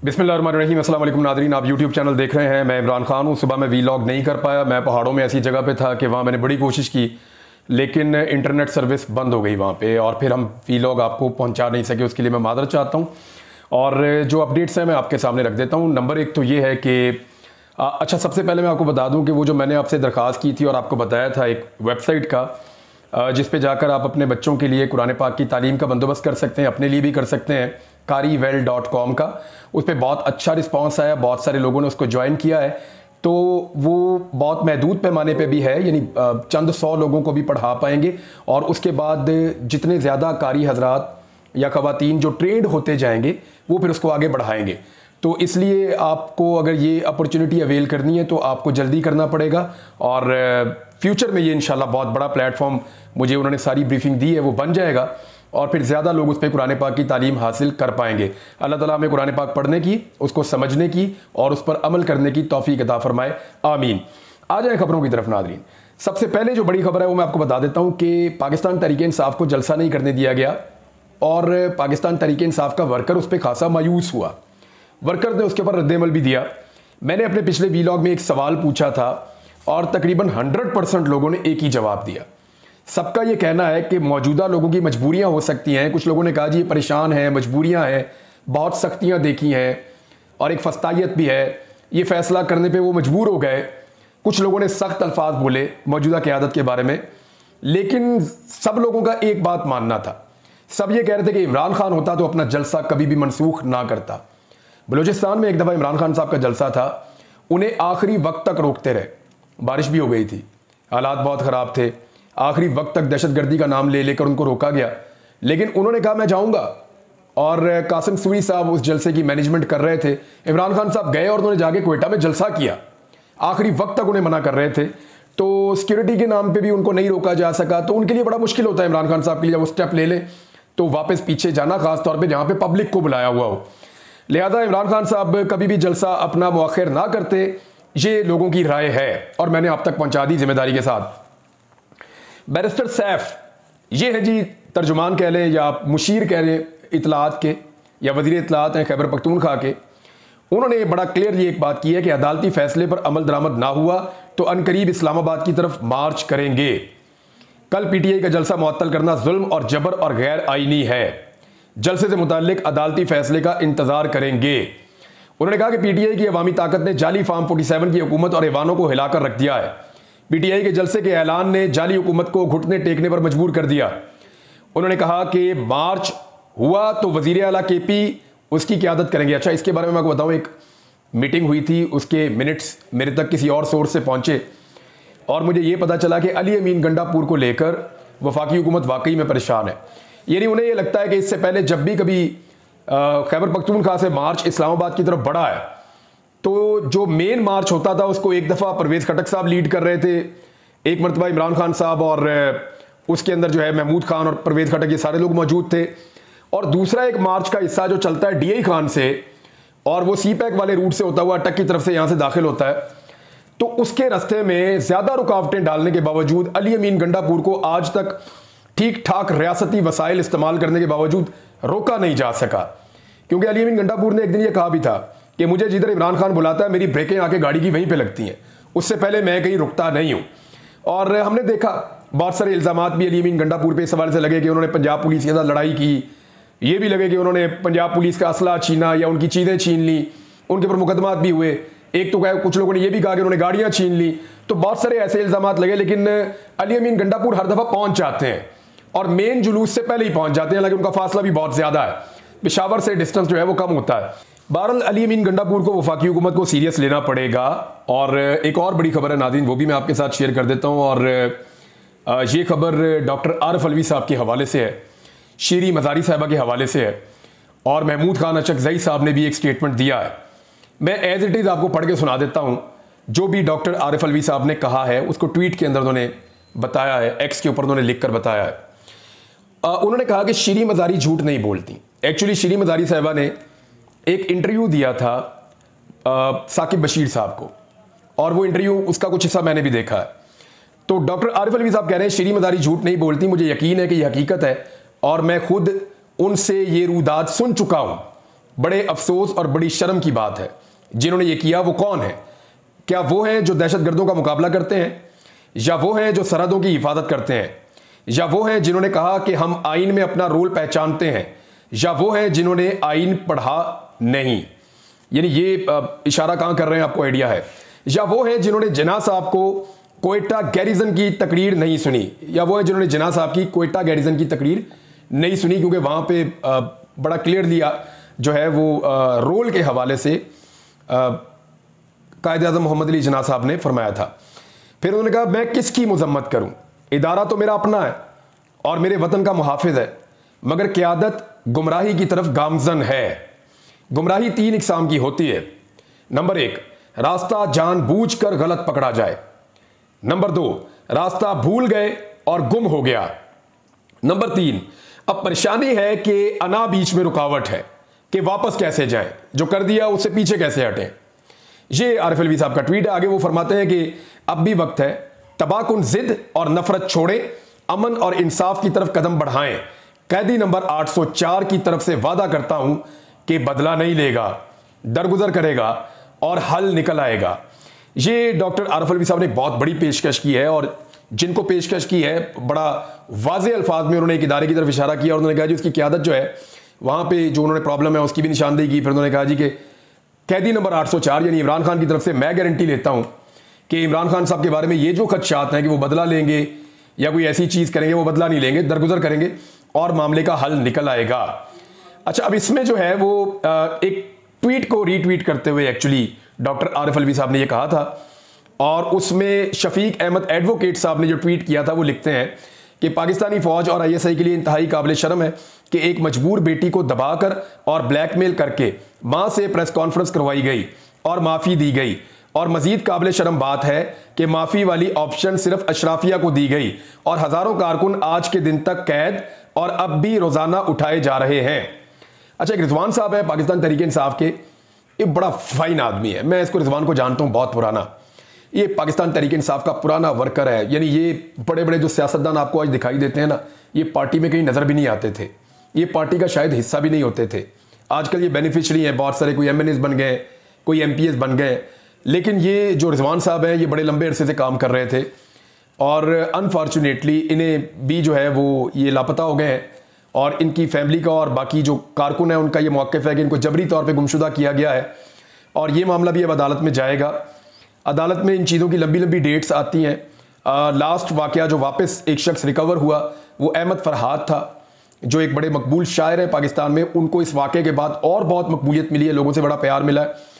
बिस्मिल्लाहिर्रहमानिर्रहीम। अस्सलाम वालेकुम नाज़रीन, आप यूट्यूब चैनल देख रहे हैं। मैं इमरान खान हूँ। सुबह मैं वीलॉग नहीं कर पाया, मैं पहाड़ों में ऐसी जगह पे था कि वहाँ मैंने बड़ी कोशिश की लेकिन इंटरनेट सर्विस बंद हो गई वहाँ पे और फिर हम वीलॉग आपको पहुँचा नहीं सके। उसके लिए मैं मादरत चाहता हूँ और जो अपडेट्स हैं मैं आपके सामने रख देता हूँ। नंबर एक तो ये है कि अच्छा, सबसे पहले मैं आपको बता दूँ कि वो जो मैंने आपसे दरख्वास्त की थी और आपको बताया था एक वेबसाइट का जिस पे जाकर आप अपने बच्चों के लिए कुरान पाक की तालीम का बंदोबस्त कर सकते हैं, अपने लिए भी कर सकते हैं, qariwell.com का। उस पर बहुत अच्छा रिस्पांस आया, बहुत सारे लोगों ने उसको ज्वाइन किया है। तो वो बहुत महदूद पैमाने पे भी है, यानी चंद 100 लोगों को भी पढ़ा पाएंगे और उसके बाद जितने ज़्यादा कारी हजरात या ख़वातीन जो ट्रेंड होते जाएंगे वो फिर उसको आगे बढ़ाएंगे। तो इसलिए आपको अगर ये अपॉर्चुनिटी अवेल करनी है तो आपको जल्दी करना पड़ेगा और फ्यूचर में ये इंशाल्लाह बहुत बड़ा प्लेटफॉर्म, मुझे उन्होंने सारी ब्रीफिंग दी है, वो बन जाएगा और फिर ज़्यादा लोग उस पर कुरान पाक की तालीम हासिल कर पाएंगे। अल्लाह ताला हमें कुरान पाक पढ़ने की, उसको समझने की और उस पर अमल करने की तौफीक अता फरमाए, आमीन। आ जाए खबरों की तरफ नाज़रीन। सबसे पहले जो बड़ी खबर है वो मैं आपको बता देता हूँ कि पाकिस्तान तहरीक इंसाफ को जलसा नहीं करने दिया गया और पाकिस्तान तहरीक इंसाफ का वर्कर उस पर खासा मायूस हुआ। वर्कर ने उसके ऊपर रद्दमल भी दिया। मैंने अपने पिछले वीलॉग में एक सवाल पूछा था और तकरीबन 100% लोगों ने एक ही जवाब दिया। सबका ये कहना है कि मौजूदा लोगों की मजबूरियां हो सकती हैं। कुछ लोगों ने कहा जी ये परेशान हैं, मजबूरियां हैं, बहुत सख्तियां देखी हैं और एक फस्तायत भी है, ये फैसला करने पे वो मजबूर हो गए। कुछ लोगों ने सख्त अल्फाज बोले मौजूदा क़यादत के बारे में, लेकिन सब लोगों का एक बात मानना था। सब ये कह रहे थे कि इमरान खान होता तो अपना जलसा कभी भी मनसूख ना करता। बलूचिस्तान में एक दफ़ा इमरान खान साहब का जलसा था, उन्हें आखिरी वक्त तक रोकते रहे। बारिश भी हो गई थी, हालात बहुत ख़राब थे, आखिरी वक्त तक दहशतगर्दी का नाम ले लेकर उनको रोका गया, लेकिन उन्होंने कहा मैं जाऊंगा। और कासिम सूरी साहब उस जलसे की मैनेजमेंट कर रहे थे। इमरान खान साहब गए और उन्होंने जाके क्वेटा में जलसा किया। आखिरी वक्त तक उन्हें मना कर रहे थे, तो सिक्योरिटी के नाम पे भी उनको नहीं रोका जा सका। तो उनके लिए बड़ा मुश्किल होता है इमरान खान साहब के लिए, जब वो स्टेप ले ले तो वापस पीछे जाना, खासतौर पर जहाँ पर पब्लिक को बुलाया हुआ हो। लिहाजा इमरान खान साहब कभी भी जलसा अपना मुआखिर ना करते, ये लोगों की राय है और मैंने आप तक पहुंचा दी जिम्मेदारी के साथ। बैरिस्टर सैफ, ये है जी तर्जुमान कह लें या मुशीर कह लें इतलात के, या वज़ीर इतलात हैं खैबर पख्तूनख्वा के। उन्होंने बड़ा क्लियरली एक बात की है कि अदालती फैसले पर अमल दरामद ना हुआ तो अनकरीब इस्लामाबाद की तरफ मार्च करेंगे। कल पीटीआई का जलसा मुअत्तल करना जुल्म और जबर और गैर आईनी है। जलसे से मुताल्लिक अदालती फैसले का इंतजार करेंगे। उन्होंने कहा कि पीटीआई की अवामी ताकत ने जाली फार्म 47 की हुकूमत और ऐवानों को हिलाकर रख दिया है। पीटीआई के जलसे के ऐलान ने जाली हुकूमत को घुटने टेकने पर मजबूर कर दिया। उन्होंने कहा कि मार्च हुआ तो वजीर आला केपी उसकी क़यादत करेंगे। अच्छा, इसके बारे में मैं आपको बताऊं, एक मीटिंग हुई थी, उसके मिनट्स मेरे तक किसी और सोर्स से पहुंचे और मुझे ये पता चला कि अली अमीन गंडापुर को लेकर वफाकी हुकूमत वाकई में परेशान है। यानी उन्हें यह लगता है कि इससे पहले जब भी कभी खैबर पख्तूनख्वा से मार्च इस्लामाबाद की तरफ बढ़ा है तो जो मेन मार्च होता था उसको एक दफ़ा परवेज़ खटक साहब लीड कर रहे थे, एक मरतबा इमरान खान साहब और उसके अंदर जो है महमूद खान और परवेज़ खटक, ये सारे लोग मौजूद थे। और दूसरा एक मार्च का हिस्सा जो चलता है डीआई खान से और वो सी पैक वाले रूट से होता हुआ अटक की तरफ से यहाँ से दाखिल होता है, तो उसके रास्ते में ज़्यादा रुकावटें डालने के बावजूद अली अमीन गंडापुर को आज तक ठीक ठाक रियासती वसाइल इस्तेमाल करने के बावजूद रोका नहीं जा सका। क्योंकि अली अमीन गंडापुर ने एक दिन ये कहा भी था कि मुझे जिधर इमरान खान बुलाता है मेरी ब्रेकें आके गाड़ी की वहीं पे लगती हैं, उससे पहले मैं कहीं रुकता नहीं हूँ। और हमने देखा बहुत सारे इल्ज़ामात भी अली अमीन गंडापुर पे इस सवाल से लगे कि उन्होंने पंजाब पुलिस के साथ लड़ाई की, ये भी लगे कि उन्होंने पंजाब पुलिस का असला छीना या उनकी चीज़ें छीन ली, उनके ऊपर मुकदमात भी हुए। एक तो कुछ लोगों ने यह भी कहा कि उन्होंने गाड़ियाँ छीन ली। तो बहुत सारे ऐसे इल्ज़ामात लगे, लेकिन अली अमीन गंडापुर हर दफ़ा पहुँच जाते हैं और मेन जुलूस से पहले ही पहुंच जाते हैं, हालांकि उनका फासला भी बहुत ज्यादा है, पेशावर से डिस्टेंस जो है वो कम होता है। बहरहाल अली अमीन गंडापुर को वफाकी हुकूमत को सीरियस लेना पड़ेगा। और एक और बड़ी खबर है नाज़रीन, वो भी मैं आपके साथ शेयर कर देता हूं। और ये खबर डॉक्टर आरिफ अलवी साहब के हवाले से है, शीरी मज़ारी साहबा के हवाले से है और महमूद खान अचकज़ई साहब ने भी एक स्टेटमेंट दिया है। मैं एज इट इज़ आपको पढ़ के सुना देता हूँ। जो भी डॉक्टर आरिफ अलवी साहब ने कहा है उसको ट्वीट के अंदर उन्होंने बताया है, एक्स के ऊपर उन्होंने लिख कर बताया है। उन्होंने कहा कि शीरी मज़ारी झूठ नहीं बोलती। एक्चुअली शीरी मज़ारी साहबा ने एक इंटरव्यू दिया था साकिब बशीर साहब को और वो इंटरव्यू, उसका कुछ हिस्सा मैंने भी देखा है। तो डॉक्टर आरिफ अलवी साहब कह रहे हैं शीरी मज़ारी झूठ नहीं बोलती, मुझे यकीन है कि यह हकीकत है और मैं खुद उनसे ये रूदात सुन चुका हूँ बड़े अफसोस और बड़ी शर्म की बात है। जिन्होंने ये किया वो कौन है? क्या वो हैं जो दहशतगर्दों का मुकाबला करते हैं, या वो हैं जो सरहदों की हिफाजत करते हैं, या वो हैं जिन्होंने कहा कि हम आइन में अपना रोल पहचानते हैं, या वो हैं जिन्होंने आइन पढ़ा नहीं? यानी ये इशारा कहां कर रहे हैं, आपको आइडिया है? या वो हैं जिन्होंने जिन्ना साहब को कोयटा गैरिजन की तकरीर नहीं सुनी, या वो है जिन्होंने जिन्ना साहब की कोयटा गैरिजन की तकरीर नहीं सुनी, क्योंकि वहां पे बड़ा क्लियरली जो है वो रोल के हवाले से कायद-ए-आज़म मोहम्मद अली जिन्ना साहब ने फरमाया था। फिर उन्होंने कहा मैं किसकी मजम्मत करूं, इदारा तो मेरा अपना है और मेरे वतन का मुहाफिज है, मगर क़यादत गुमराही की तरफ गामजन है। गुमराही 3 इकसाम की होती है। नंबर 1, रास्ता जानबूझकर गलत पकड़ा जाए। नंबर 2, रास्ता भूल गए और गुम हो गया। नंबर 3, अब परेशानी है कि अना बीच में रुकावट है कि वापस कैसे जाएं, जो कर दिया उससे पीछे कैसे हटें। ये आरिफ अलवी साहब का ट्वीट है। आगे वो फरमाते हैं कि अब भी वक्त है, तबाकुन जिद और नफरत छोड़ें, अमन और इंसाफ की तरफ कदम बढ़ाएं। कैदी नंबर 804 की तरफ से वादा करता हूं कि बदला नहीं लेगा, दरगुजर करेगा और हल निकल आएगा। ये डॉक्टर आरिफ अलवी साहब ने बहुत बड़ी पेशकश की है, और जिनको पेशकश की है बड़ा वाज़े अल्फाज में उन्होंने एक इदारे की तरफ इशारा किया और उन्होंने कहा जी उसकी क़यादत जो है वहाँ पे जो उन्होंने प्रॉब्लम है उसकी भी निशानदेही की। फिर उन्होंने कहा जी कि कैदी नंबर 804 यानी इमरान खान की तरफ से मैं गारंटी लेता हूँ कि इमरान खान साहब के बारे में ये जो खदशात हैं कि वो बदला लेंगे या कोई ऐसी चीज़ करेंगे, वो बदला नहीं लेंगे, दरगुजर करेंगे और मामले का हल निकल आएगा। अच्छा, अब इसमें जो है वो एक ट्वीट को रीट्वीट करते हुए एक्चुअली डॉक्टर आरिफ अलवी साहब ने ये कहा था, और उसमें शफीक अहमद एडवोकेट साहब ने जो ट्वीट किया था वो लिखते हैं कि पाकिस्तानी फौज और ISI के लिए इंतहाई काबिल शर्म है कि एक मजबूर बेटी को दबाकर और ब्लैकमेल करके मां से प्रेस कॉन्फ्रेंस करवाई गई और माफ़ी दी गई, और मजीद काबिल शर्म बात है कि माफ़ी वाली ऑप्शन सिर्फ अशराफिया को दी गई और हज़ारों कारकुन आज के दिन तक कैद और अब भी रोज़ाना उठाए जा रहे हैं। अच्छा, एक रिजवान साहब है पाकिस्तान तहरीक इंसाफ के, ये बड़ा फाइन आदमी है, मैं इसको रिजवान को जानता हूँ, बहुत पुराना, ये पाकिस्तान तहरीक इंसाफ का पुराना वर्कर है। यानी ये बड़े बड़े जो सियासतदान आपको आज दिखाई देते हैं ना, ये पार्टी में कहीं नज़र भी नहीं आते थे, ये पार्टी का शायद हिस्सा भी नहीं होते थे। आजकल ये बेनिफिशरी हैं बहुत सारे, कोई MNAs बन गए, कोई MPs बन गए, लेकिन ये जो रिजवान साहब हैं ये बड़े लंबे अरसे से काम कर रहे थे और अनफॉर्चुनेटली इन्हें भी जो है वो ये लापता हो गए हैं, और इनकी फैमिली का और बाकी जो कारकुन है उनका ये मौक़िफ़ है कि इनको जबरी तौर पे गुमशुदा किया गया है, और ये मामला भी अब अदालत में जाएगा। अदालत में इन चीज़ों की लंबी लंबी डेट्स आती हैं। लास्ट वाक़या जो वापस एक शख्स रिकवर हुआ वो अहमद फरहाद था, जो एक बड़े मकबूल शायर है पाकिस्तान में, उनको इस वाक़े के बाद और बहुत मकबूलियत मिली है, लोगों से बड़ा प्यार मिला है।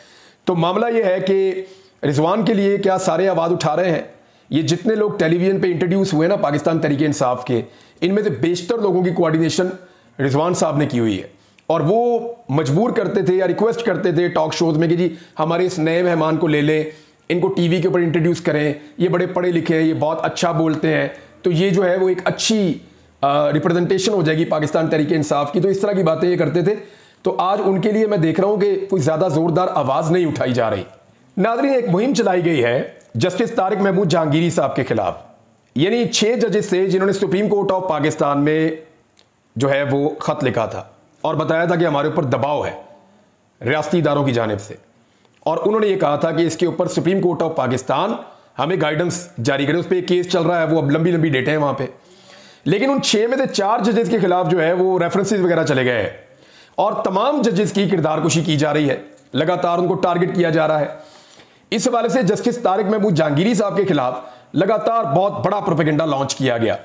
तो मामला ये है कि रिजवान के लिए क्या सारे आवाज़ उठा रहे हैं? ये जितने लोग टेलीविज़न पे इंट्रोड्यूस हुए ना पाकिस्तान तहरीक इंसाफ के, इनमें से बेशतर लोगों की कोऑर्डिनेशन रिजवान साहब ने की हुई है, और वो मजबूर करते थे या रिक्वेस्ट करते थे टॉक शोज में कि जी हमारे इस नए मेहमान को ले लें, इनको टीवी के ऊपर इंट्रोड्यूस करें, ये बड़े पढ़े लिखे हैं, ये बहुत अच्छा बोलते हैं, तो ये जो है वो एक अच्छी रिप्रेजेंटेशन हो जाएगी पाकिस्तान तहरीक इंसाफ की। तो इस तरह की बातें ये करते थे। तो आज उनके लिए मैं देख रहा हूं कि कोई ज़्यादा ज़ोरदार आवाज़ नहीं उठाई जा रही। नाज़रीन, एक मुहिम चलाई गई है जस्टिस तारिक महमूद जहांगीरी साहब के खिलाफ, यानी 6 जजेस से जिन्होंने सुप्रीम कोर्ट ऑफ पाकिस्तान में जो है वो ख़त लिखा था और बताया था कि हमारे ऊपर दबाव है रियासती इदारों की जानिब से, और उन्होंने ये कहा था कि इसके ऊपर सुप्रीम कोर्ट ऑफ पाकिस्तान हमें गाइडेंस जारी करे। उस पर एक केस चल रहा है, वो अब लंबी लंबी डेटें हैं वहाँ पे, लेकिन उन 6 में से 4 जजेस के खिलाफ जो है वो रेफरेंसेस वगैरह चले गए हैं और तमाम जजेस की किरदारकुशी की जा रही है, लगातार उनको टारगेट किया जा रहा है। इस हवाले से जस्टिस तारिक महमूद जहांगीरी साहब के खिलाफ लगातार बहुत बड़ा प्रोपेगेंडा लॉन्च किया गया।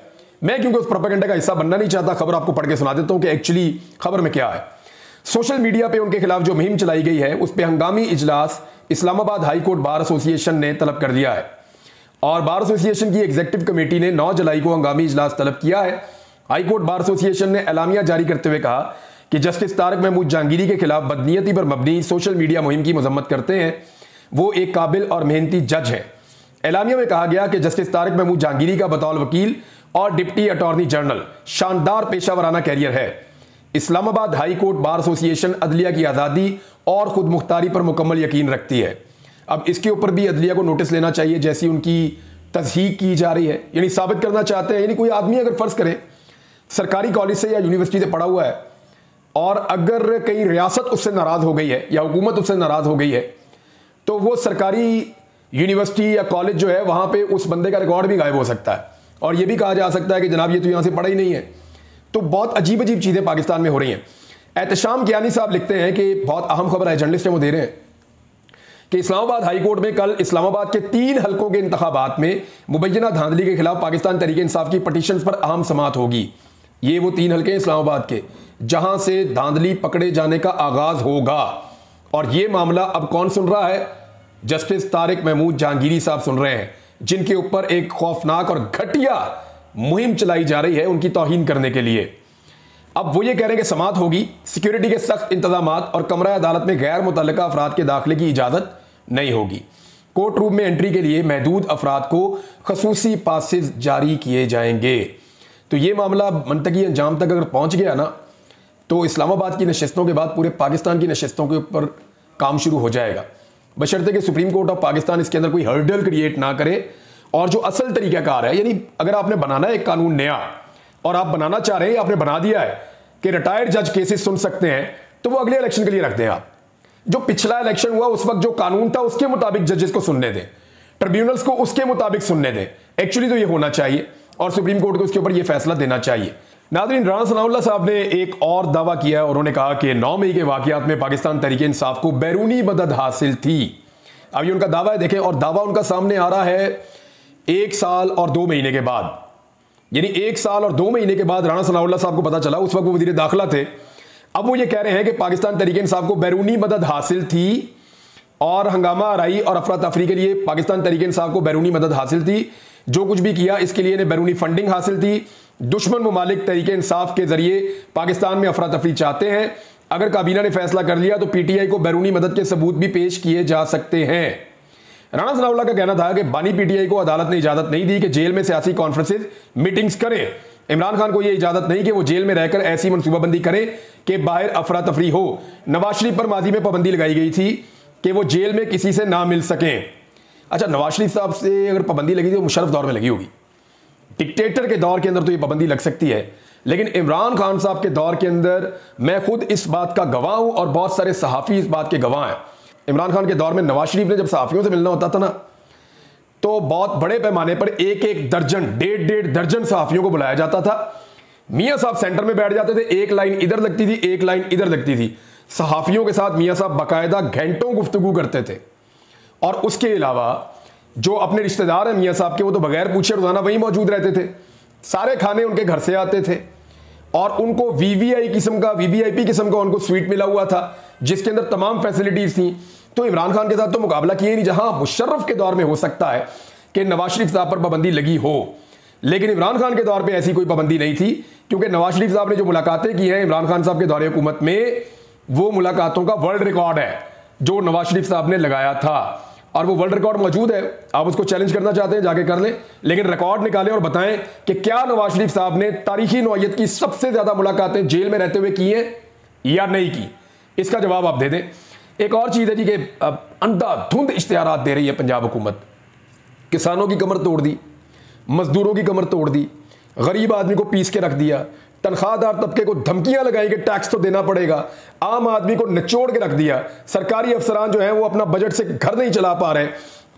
मैं क्योंकि उस प्रोपेगेंडा का हिस्सा बनना नहीं चाहता, खबर आपको पढ़ के सुना देता हूं कि एक्चुअली खबर में क्या है। सोशल मीडिया पे उनके खिलाफ जो मुहिम चलाई गई है उस पर हंगामी इजलास Islamabad high court bar association ने तलब कर दिया है, और बार एसोसिएशन की एग्जीक्यूटिव कमेटी ने 9 जुलाई को हंगामी इजलास तलब किया है। हाई कोर्ट बार एसोसिएशन ने एलामिया जारी करते हुए कहा कि जस्टिस तारिक महमूद जहांगीरी के खिलाफ बदनीयती पर मबनी सोशल मीडिया मुहिम की मजम्मत करते हैं। वो एक काबिल और मेहनती जज है। एलामिया में कहा गया कि जस्टिस तारिक महमूद जहांगीरी का बतौर वकील और डिप्टी अटॉर्नी जनरल शानदार पेशावराना कैरियर है। Islamabad high court bar association अदलिया की आज़ादी और खुद मुख्तारी पर मुकम्मल यकीन रखती है। अब इसके ऊपर भी अदलिया को नोटिस लेना चाहिए, जैसी उनकी तस्हीक की जा रही है, यानी साबित करना चाहते हैं, यानी कोई आदमी अगर फर्ज करे सरकारी कॉलेज से या यूनिवर्सिटी से पढ़ा हुआ है और अगर कहीं रियासत उससे नाराज हो गई है या हुकूमत उससे नाराज हो गई है तो वो सरकारी यूनिवर्सिटी या कॉलेज जो है वहां पे उस बंदे का रिकॉर्ड भी गायब हो सकता है और ये भी कहा जा सकता है कि जनाब ये तो यहां से पढ़ा ही नहीं है। तो बहुत अजीब अजीब चीजें पाकिस्तान में हो रही हैं। एहतशाम कियानी साहब लिखते हैं कि बहुत अहम खबर है, जर्नलिस्ट है वो दे रहे हैं कि इस्लामाबाद हाई कोर्ट में कल इस्लामाबाद के 3 हलकों के इंतखाबात में मुबैना धांधली के खिलाफ पाकिस्तान तहरीक इंसाफ की पटिशन पर अहम समाअत होगी। ये वो 3 हलके हैं इस्लामाबाद के जहां से धांधली पकड़े जाने का आगाज होगा। और ये मामला अब कौन सुन रहा है? जस्टिस तारिक महमूद जहांगीरी साहब सुन रहे हैं, जिनके ऊपर एक खौफनाक और घटिया मुहिम चलाई जा रही है उनकी तौहीन करने के लिए। अब वो ये कह रहे हैं कि समाअत होगी, सिक्योरिटी के सख्त इंतजामात और कमरा अदालत में गैर मुतल्लिका अफराद के दाखिले की इजाजत नहीं होगी। कोर्ट रूम में एंट्री के लिए महदूद अफराद को खसूसी पासेज जारी किए जाएंगे। तो ये मामला मंतकी अंजाम तक अगर पहुंच गया ना तो इस्लामाबाद की नशिस्तों के बाद पूरे पाकिस्तान की नशिस्तों के ऊपर काम शुरू हो जाएगा, बशर्ते कि सुप्रीम कोर्ट ऑफ पाकिस्तान इसके अंदर कोई हर्डल क्रिएट ना करे। और जो असल तरीकाकार है, यानी अगर आपने बनाना है एक कानून नया और आप बनाना चाह रहे हैं, आपने बना दिया है कि रिटायर्ड जज केसेस सुन सकते हैं, तो वो अगले इलेक्शन के लिए रख दें। आप जो पिछला इलेक्शन हुआ उस वक्त जो कानून था उसके मुताबिक जजेस को सुनने दें, ट्रिब्यूनल्स को उसके मुताबिक सुनने दें। एक्चुअली तो ये होना चाहिए और सुप्रीम कोर्ट को इसके ऊपर ये फैसला देना चाहिए। नाज़रीन, राणा सनाउल्लाह साहब ने एक और दावा किया और उन्होंने कहा कि 9 मई के वाकयात में पाकिस्तान तहरीक इंसाफ को बैरूनी मदद हासिल थी। अब ये उनका दावा है, देखें, और दावा उनका सामने आ रहा है 1 साल और 2 महीने के बाद, यानी 1 साल और 2 महीने के बाद राणा सनाउल्लाह साहब को पता चला, उस वक्त वो वज़ीर दाखिला थे। अब वो ये कह रहे हैं कि पाकिस्तान तहरीक इंसाफ को बैरूनी मदद हासिल थी और हंगामा आराई और अफरा तफरी के लिए पाकिस्तान तहरीक इंसाफ को बैरूनी मदद हासिल थी। जो कुछ भी किया इसके लिए बैरूनी फंडिंग हासिल थी। दुश्मन ममालिक तहरीक इंसाफ के जरिए पाकिस्तान में अफरा तफरी चाहते हैं। अगर काबीना ने फैसला कर लिया तो पीटीआई को बैरूनी मदद के सबूत भी पेश किए जा सकते हैं। राणा सनाउल्लाह का कहना था कि बानी पीटीआई को अदालत ने इजाजत नहीं दी कि जेल में सियासी कॉन्फ्रेंसेज मीटिंग्स करें। इमरान खान को यह इजाजत नहीं कि वो जेल में रहकर ऐसी मनसूबाबंदी करे कि बाहर अफरा तफरी हो। नवाज शरीफ पर माजी में पाबंदी लगाई गई थी कि वो जेल में किसी से ना मिल सकें। अच्छा, नवाज शरीफ साहब से अगर पाबंदी लगी थी तो मुशर्रफ दौर में लगी होगी, डिक्टेटर के दौर के अंदर तो ये पाबंदी लग सकती है, लेकिन इमरान खान साहब के दौर के अंदर मैं खुद इस बात का गवाह हूं और बहुत सारे सहाफ़ी इस बात के गवाह हैं। इमरान खान के दौर में नवाज शरीफ ने जब सहाफ़ियों से मिलना होता था ना तो बहुत बड़े पैमाने पर 1-1 दर्जन 1.5 दर्जन सहाफ़ियों को बुलाया जाता था। मियाँ साहब सेंटर में बैठ जाते थे, एक लाइन इधर लगती थी, एक लाइन इधर लगती थी। सहाफ़ियों के साथ मियाँ साहब बाकायदा घंटों गुफ्तगू करते थे। और उसके अलावा जो अपने रिश्तेदार हैं मियाँ साहब के, वो तो बगैर पूछे रोजाना वहीं मौजूद रहते थे। सारे खाने उनके घर से आते थे और उनको वीवीआईपी किस्म का उनको स्वीट मिला हुआ था जिसके अंदर तमाम फैसिलिटीज थी। तो इमरान खान के साथ तो मुकाबला किया ही नहीं। जहां मुशर्रफ के दौर में हो सकता है कि नवाज शरीफ साहब पर पाबंदी लगी हो, लेकिन इमरान खान के दौर पे ऐसी कोई पाबंदी नहीं थी, क्योंकि नवाज शरीफ साहब ने जो मुलाकातें की हैं इमरान खान साहब के दौरे हुकूमत में, वो मुलाकातों का वर्ल्ड रिकॉर्ड है जो नवाज शरीफ साहब ने लगाया था और वो वर्ल्ड रिकॉर्ड मौजूद है। आप उसको चैलेंज करना चाहते हैं जाके कर लें, लेकिन रिकॉर्ड निकालें और बताएं कि क्या नवाज शरीफ साहब ने तारीखी नौयत की सबसे ज्यादा मुलाकातें जेल में रहते हुए की हैं या नहीं की। इसका जवाब आप दे दें। एक और चीज है जी कि अंधाधुंध इश्तिहारात दे रही है पंजाब हुकूमत। किसानों की कमर तोड़ दी, मजदूरों की कमर तोड़ दी, गरीब आदमी को पीस के रख दिया, तनख्वाहदार तबके को धमकियां लगाई कि टैक्स तो देना पड़ेगा, आम आदमी को निचोड़ के रख दिया। सरकारी अफसरान जो हैं वो अपना बजट से घर नहीं चला पा रहे।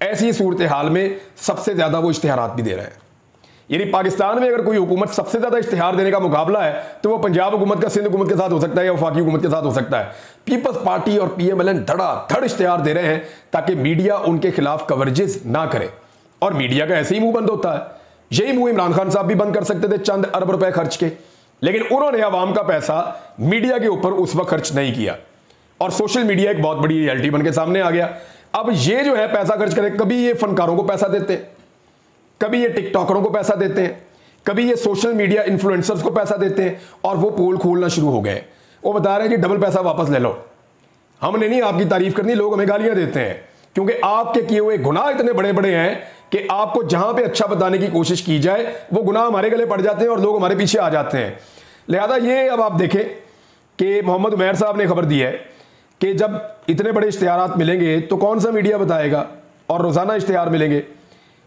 ऐसी सूरत हाल में सबसे ज्यादा वो इश्तिहारात भी दे रहे हैं। यानी पाकिस्तान में अगर कोई हुकूमत सबसे ज्यादा इश्तिहार देने का मुकाबला है तो वो पंजाब हुकूमत का सिंध हुकूमत के साथ हो सकता है या वफाकी हुकूमत के साथ हो सकता है। पीपल्स पार्टी और पीएमएलएन धड़ाधड़ इश्तिहार दे रहे हैं ताकि मीडिया उनके खिलाफ कवरेजेस ना करे, और मीडिया का ऐसे ही मुंह बंद होता है। यही मुंह इमरान खान साहब भी बंद कर सकते थे चंद अरब रुपए खर्च के, लेकिन उन्होंने अवाम का पैसा मीडिया के ऊपर उस वक्त खर्च नहीं किया और सोशल मीडिया एक बहुत बड़ी रियलिटी बन के सामने आ गया। अब ये जो है पैसा खर्च करे, कभी ये फनकारों को पैसा देते हैं, कभी ये टिकटॉकरों को पैसा देते हैं, कभी ये सोशल मीडिया इन्फ्लुएंसर्स को पैसा देते हैं, और वो पोल खोलना शुरू हो गए। वो बता रहे हैं कि डबल पैसा वापस ले लो, हमने नहीं आपकी तारीफ करनी, लोग हमें गालियां देते हैं क्योंकि आपके किए हुए गुनाह इतने बड़े बड़े हैं कि आपको जहां पे अच्छा बताने की कोशिश की जाए वो गुनाह हमारे गले पड़ जाते हैं और लोग हमारे पीछे आ जाते हैं। लिहाजा ये अब आप देखें कि मोहम्मद उमैर साहब ने खबर दी है कि जब इतने बड़े इश्तिहारात मिलेंगे तो कौन सा मीडिया बताएगा, और रोजाना इश्तिहार मिलेंगे।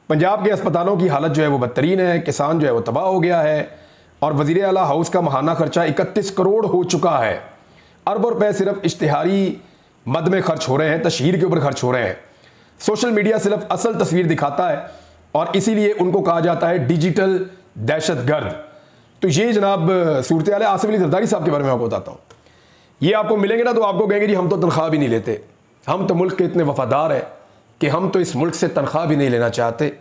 पंजाब के अस्पतालों की हालत जो है वो बदतरीन है, किसान जो है वो तबाह हो गया है, और वजीर आला हाउस का माहाना खर्चा 31 करोड़ हो चुका है। अरबों रुपए सिर्फ इश्तिहारी मद में खर्च हो रहे हैं, तशहीर के ऊपर खर्च हो रहे हैं। सोशल मीडिया सिर्फ असल तस्वीर दिखाता है और इसीलिए उनको कहा जाता है डिजिटल दहशतगर्द। तो ये जनाब सूरत हाल है। आसिफ अली जरदारी साहब के बारे में आपको बताता हूँ। ये आपको मिलेंगे ना तो आपको कहेंगे जी हम तो तनख्वाह भी नहीं लेते, हम तो मुल्क के इतने वफादार हैं कि हम तो इस मुल्क से तनख्वाह भी नहीं लेना चाहते,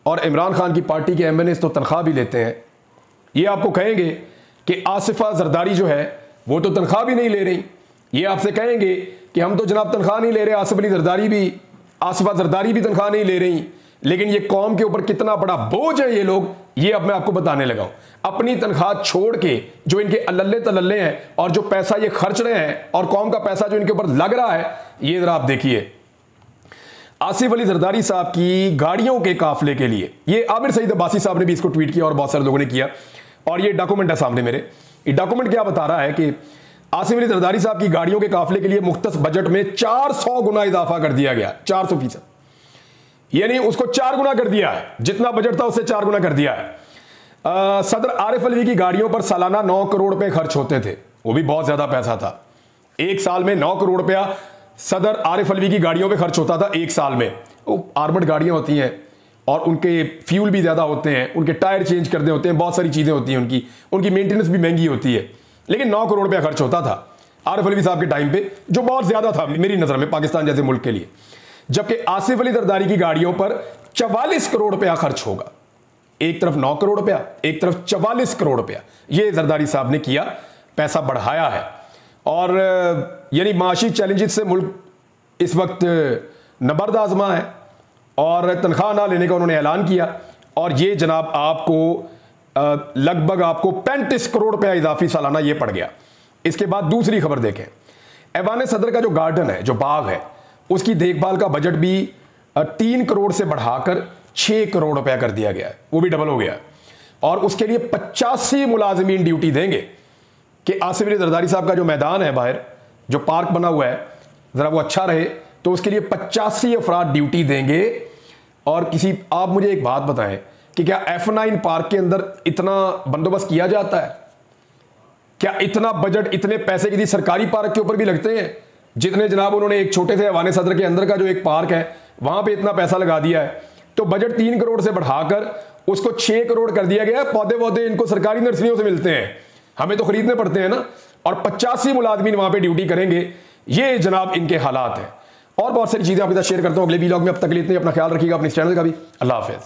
और इमरान खान की पार्टी के MNA तो तनख्वाह भी लेते हैं। ये आपको कहेंगे कि आसिफा जरदारी जो है वो तो तनख्वाह भी नहीं ले रही। ये आपसे कहेंगे कि हम तो जनाब तनख्वाह नहीं ले रहे, आसिफ अली जरदारी भी, आसिफा जरदारी भी तनख्वाह नहीं ले रही, लेकिन ये कौम के ऊपर कितना बड़ा बोझ है ये लोग, ये अब मैं आपको बताने लगा हूं। अपनी तनख्वाह छोड़ के जो इनके अल्ले तल्ले हैं और जो पैसा ये खर्च रहे हैं और कौम का पैसा जो इनके ऊपर लग रहा है, ये जरा आप देखिए। आसिफ अली जरदारी साहब की गाड़ियों के काफले के लिए, ये आमिर सईद अब्बासी साहब ने भी इसको ट्वीट किया और बहुत सारे लोगों ने किया, और ये डॉक्यूमेंट है सामने मेरे। ये डॉक्यूमेंट क्या बता रहा है कि आसिफ अली जरदारी साहब की गाड़ियों के काफले के लिए मुख्तस बजट में 400 गुना इजाफा कर दिया गया, 400%, यानी उसको 4 गुना कर दिया है, जितना बजट था उससे 4 गुना कर दिया है। सदर आरिफ अलवी की गाड़ियों पर सालाना 9 करोड़ रुपए खर्च होते थे, वो भी बहुत ज्यादा पैसा था। एक साल में 9 करोड़ रुपया सदर आरिफ अलवी की गाड़ियों पे खर्च होता था एक साल में। वो आर्मड गाड़ियां होती हैं और उनके फ्यूल भी ज्यादा होते हैं, उनके टायर चेंज करने होते हैं, बहुत सारी चीजें होती हैं, उनकी मेंटेनेंस भी महंगी होती है, लेकिन 9 करोड़ रुपया खर्च होता था आरिफ अलवी साहब के टाइम पे, जो बहुत ज्यादा था मेरी नजर में पाकिस्तान जैसे मुल्क के लिए। जबकि आसिफ अली जरदारी की गाड़ियों पर 44 करोड़ रुपया खर्च होगा। एक तरफ 9 करोड़ रुपया, एक तरफ 44 करोड़ रुपया, ये जरदारी साहब ने किया, पैसा बढ़ाया है। और यानी माशी चैलेंजेस से मुल्क इस वक्त नबर्द आजमा है और तनख्वाह ना लेने का उन्होंने ऐलान किया, और ये जनाब आपको लगभग आपको 35 करोड़ रुपया इजाफी सालाना ये पड़ गया। इसके बाद दूसरी खबर देखें, ऐवान सदर का जो गार्डन है, जो बाग है, उसकी देखभाल का बजट भी 3 करोड़ से बढ़ाकर 6 करोड़ रुपया कर दिया गया है, वो भी डबल हो गया। और उसके लिए 85 मुलाजमीन ड्यूटी देंगे कि आसिफ अली जरदारी साहब का जो मैदान है बाहर, जो पार्क बना हुआ है, जरा वो अच्छा रहे, तो उसके लिए 85 अफराद ड्यूटी देंगे। और किसी, आप मुझे एक बात बताएं कि क्या F9 पार्क के अंदर इतना बंदोबस्त किया जाता है? क्या इतना बजट, इतने पैसे किसी सरकारी पार्क के ऊपर भी लगते हैं जितने जनाब उन्होंने एक छोटे से ऐवान सदर के अंदर का जो एक पार्क है वहां पे इतना पैसा लगा दिया है? तो बजट 3 करोड़ से बढ़ाकर उसको 6 करोड़ कर दिया गया। पौधे वौधे इनको सरकारी नर्सरियों से मिलते हैं, हमें तो खरीदने पड़ते हैं ना। और 85 मुलाजमीन वहां पे ड्यूटी करेंगे। ये जनाब इनके हालात हैं। और बहुत सारी चीजें आपके साथ शेयर करता हूं अगले वीलॉग में। अब तक के लिए इतने, अपना ख्याल रखिएगा, अपने चैनल का भी। अल्लाह हाफिज।